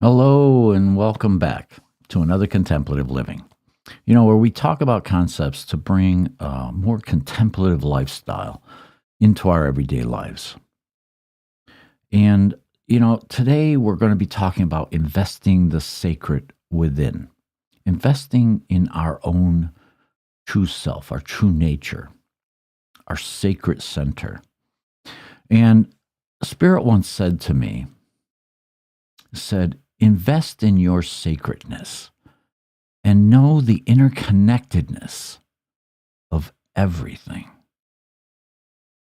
Hello, and welcome back to another Contemplative Living. Where we talk about concepts to bring a more contemplative lifestyle into our everyday lives. And, today we're going to be talking about investing the sacred within, investing in our own true self, our true nature, our sacred center. And Spirit once said to me, invest in your sacredness and know the interconnectedness of everything.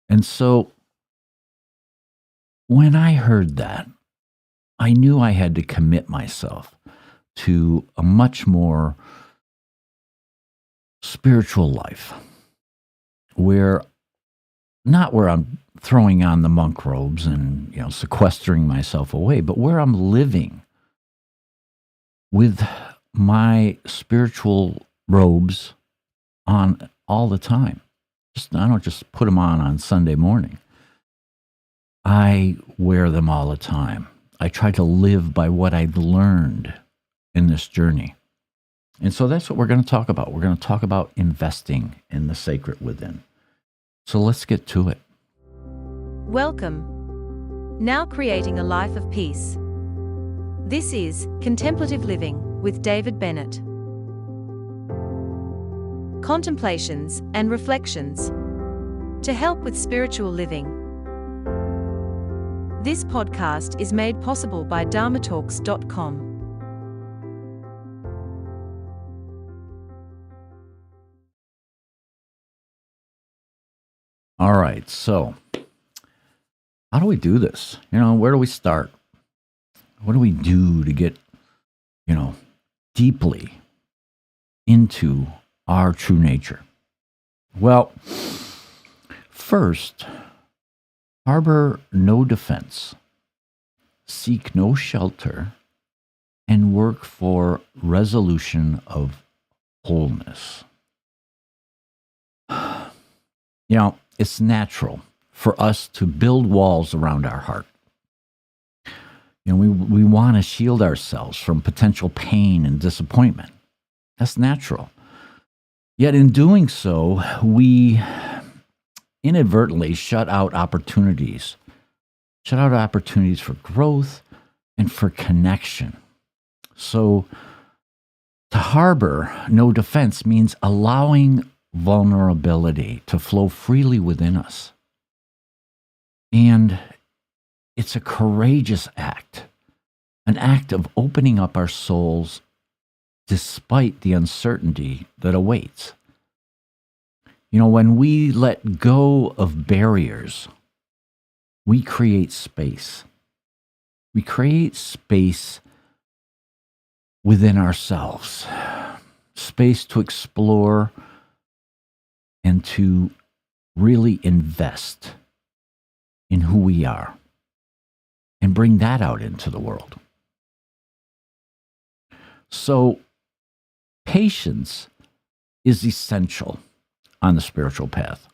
And so when I heard that, I knew I had to commit myself to a much more spiritual life not where I'm throwing on the monk robes and, sequestering myself away, but where I'm living with my spiritual robes on all the time. I don't just put them on Sunday morning. I wear them all the time. I try to live by what I've learned in this journey. And so that's what we're going to talk about. We're going to talk about investing in the sacred within. So let's get to it. Welcome. Now creating a life of peace. This is Contemplative Living with David Bennett. Contemplations and reflections to help with spiritual living. This podcast is made possible by dharmatalks.com. All right, so how do we do this? Where do we start? What do we do to get, deeply into our true nature? Well, first, harbor no defense, seek no shelter, and work for resolution of wholeness. It's natural for us to build walls around our heart. We want to shield ourselves from potential pain and disappointment. That's natural. Yet in doing so, we inadvertently shut out opportunities for growth and for connection. So to harbor no defense means allowing vulnerability to flow freely within us. And it's a courageous act, an act of opening up our souls despite the uncertainty that awaits. When we let go of barriers, we create space. We create space within ourselves, space to explore and to really invest in who we are and bring that out into the world. So, patience is essential on the spiritual path,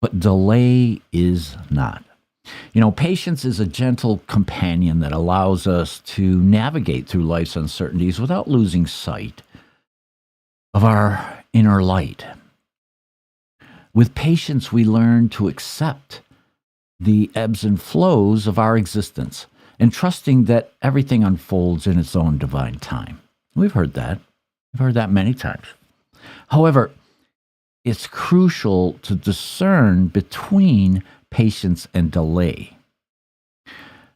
but delay is not. Patience is a gentle companion that allows us to navigate through life's uncertainties without losing sight of our inner light. With patience, we learn to accept the ebbs and flows of our existence and trusting that everything unfolds in its own divine time. We've heard that. We've heard that many times. However, it's crucial to discern between patience and delay.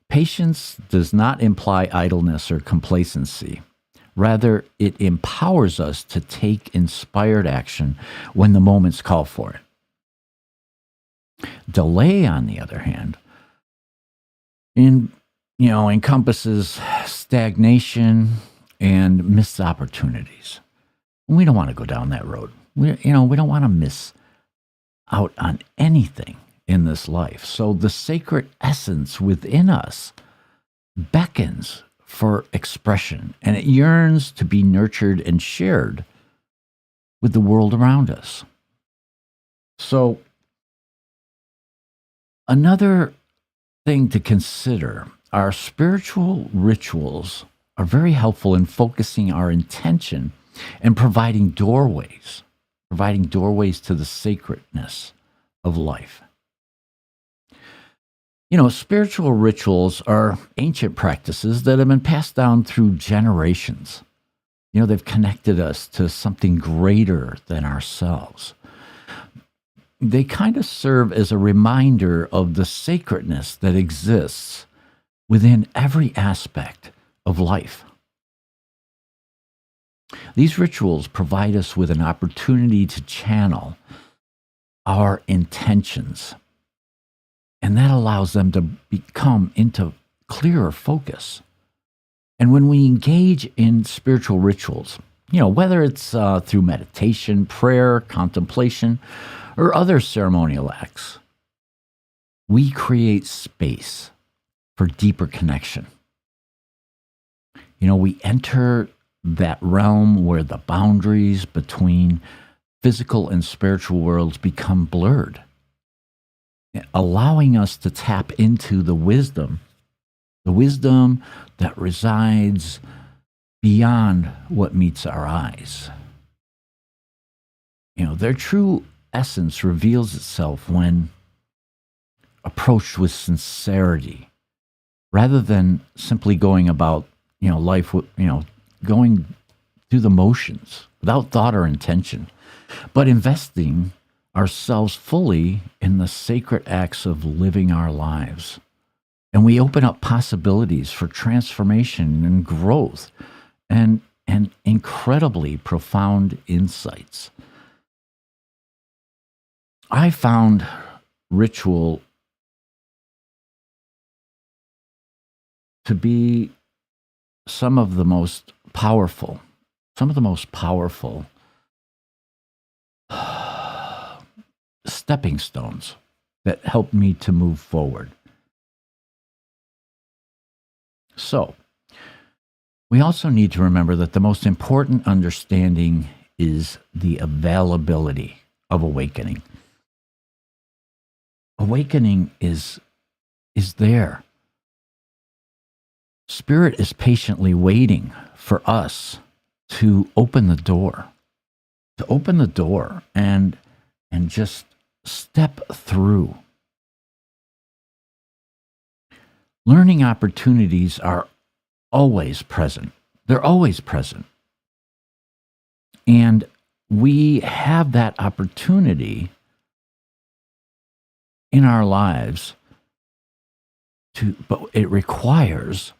Patience does not imply idleness or complacency. Rather, it empowers us to take inspired action when the moments call for it. Delay, on the other hand, encompasses stagnation and missed opportunities. We don't want to go down that road. We don't want to miss out on anything in this life. So the sacred essence within us beckons for expression, and it yearns to be nurtured and shared with the world around us. So another thing to consider are spiritual rituals are very helpful in focusing our intention and providing doorways to the sacredness of life. Spiritual rituals are ancient practices that have been passed down through generations. They've connected us to something greater than ourselves. They kind of serve as a reminder of the sacredness that exists within every aspect of life. These rituals provide us with an opportunity to channel our intentions, and that allows them to become into clearer focus. And when we engage in spiritual rituals, whether it's through meditation, prayer, contemplation, or other ceremonial acts, we create space for deeper connection. We enter that realm where the boundaries between physical and spiritual worlds become blurred, allowing us to tap into the wisdom that resides beyond what meets our eyes. Their true essence reveals itself when approached with sincerity, rather than simply going about, life, going through the motions without thought or intention, but investing ourselves fully in the sacred acts of living our lives. And we open up possibilities for transformation and growth and incredibly profound insights. I found ritual to be some of the most powerful stepping stones that help me to move forward. So, we also need to remember that the most important understanding is the availability of awakening. Awakening is there. Spirit is patiently waiting for us to open the door, and just step through. Learning opportunities are always present. They're always present. And we have that opportunity in our lives but it requires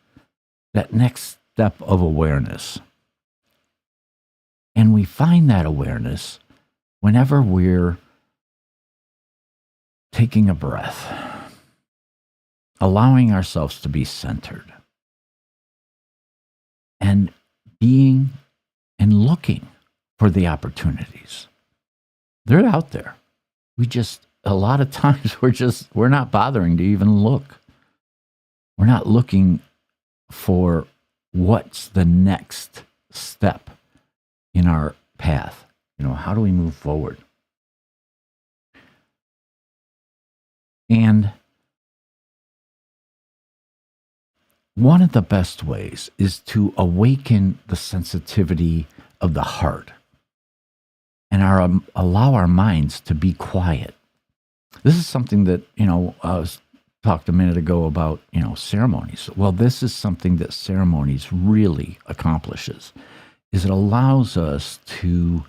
that next step of awareness. And we find that awareness whenever we're taking a breath, allowing ourselves to be centered, and being and looking for the opportunities. They're out there. A lot of times we're not bothering to even look. We're not looking for what's the next step in our path. How do we move forward? And one of the best ways is to awaken the sensitivity of the heart and allow our minds to be quiet. This is something that, I was talked a minute ago about, ceremonies. Well, this is something that ceremonies really accomplishes, is it allows us to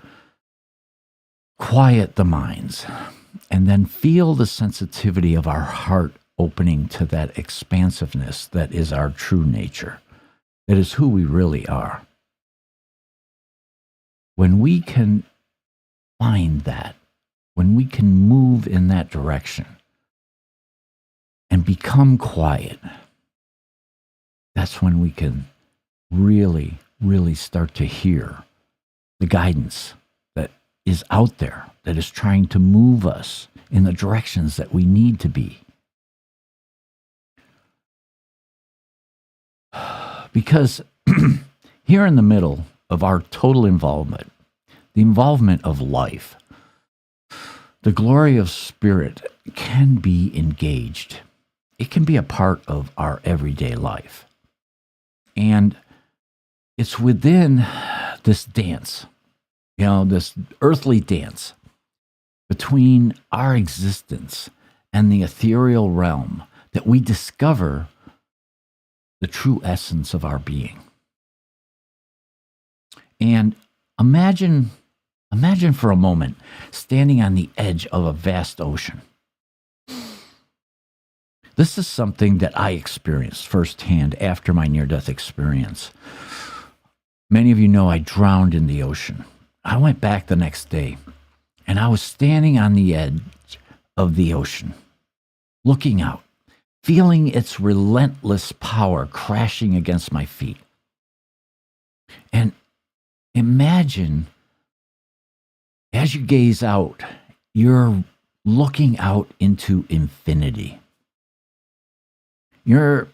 quiet the minds and then feel the sensitivity of our heart opening to that expansiveness that is our true nature, that is who we really are. When we can find that, when we can move in that direction and become quiet, that's when we can really, really start to hear the guidance that is out there, that is trying to move us in the directions that we need to be. Because here in the middle of our total involvement, the involvement of life, the glory of spirit can be engaged. It can be a part of our everyday life. And it's within this dance, this earthly dance between our existence and the ethereal realm that we discover the true essence of our being. And imagine for a moment standing on the edge of a vast ocean. This is something that I experienced firsthand after my near-death experience. Many of you know I drowned in the ocean. I went back the next day, and I was standing on the edge of the ocean, looking out, feeling its relentless power crashing against my feet. And imagine, as you gaze out, you're looking out into infinity. You're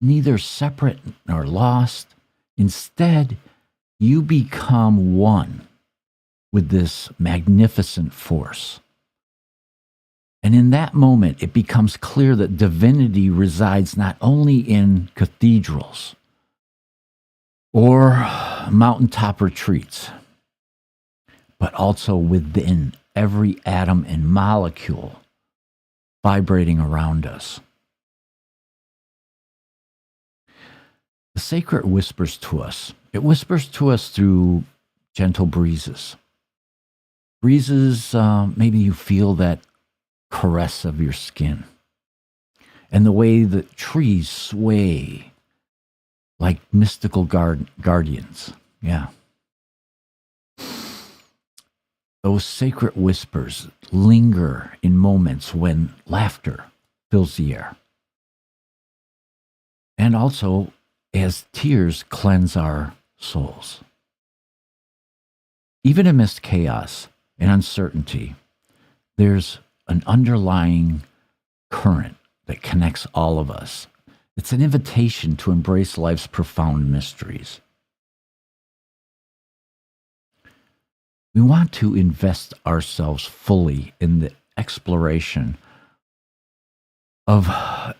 neither separate nor lost. Instead, you become one with this magnificent force. And in that moment, it becomes clear that divinity resides not only in cathedrals or mountaintop retreats, but also within every atom and molecule vibrating around us. The sacred whispers to us. It whispers to us through gentle breezes. Breezes, maybe you feel that caress of your skin, and the way that trees sway like mystical guardians. Yeah. Those sacred whispers linger in moments when laughter fills the air. And also as tears cleanse our souls. Even amidst chaos and uncertainty, there's an underlying current that connects all of us. It's an invitation to embrace life's profound mysteries. We want to invest ourselves fully in the exploration of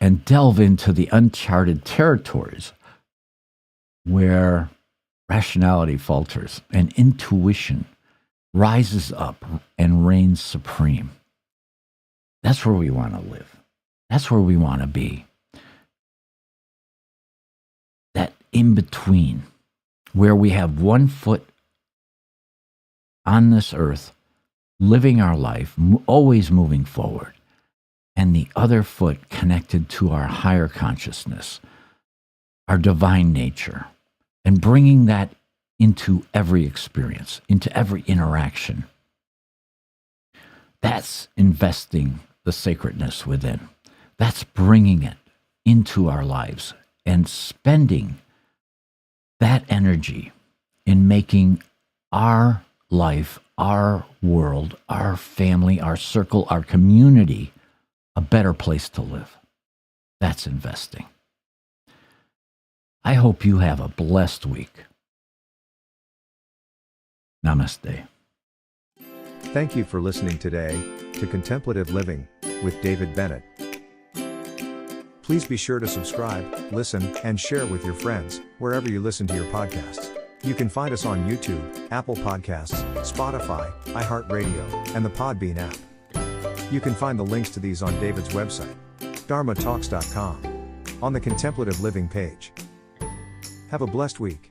and delve into the uncharted territories where rationality falters and intuition rises up and reigns supreme. That's where we want to live. That's where we want to be. That in between, where we have one foot on this earth, living our life, always moving forward, and the other foot connected to our higher consciousness, our divine nature, and bringing that into every experience, into every interaction. That's investing the sacredness within. That's bringing it into our lives and spending that energy in making our life, our world, our family, our circle, our community a better place to live. That's investing. I hope you have a blessed week. Namaste. Thank you for listening today to Contemplative Living with David Bennett. Please be sure to subscribe, listen, and share with your friends wherever you listen to your podcasts. You can find us on YouTube, Apple Podcasts, Spotify, iHeartRadio, and the Podbean app. You can find the links to these on David's website, dharmatalks.com, on the Contemplative Living page. Have a blessed week.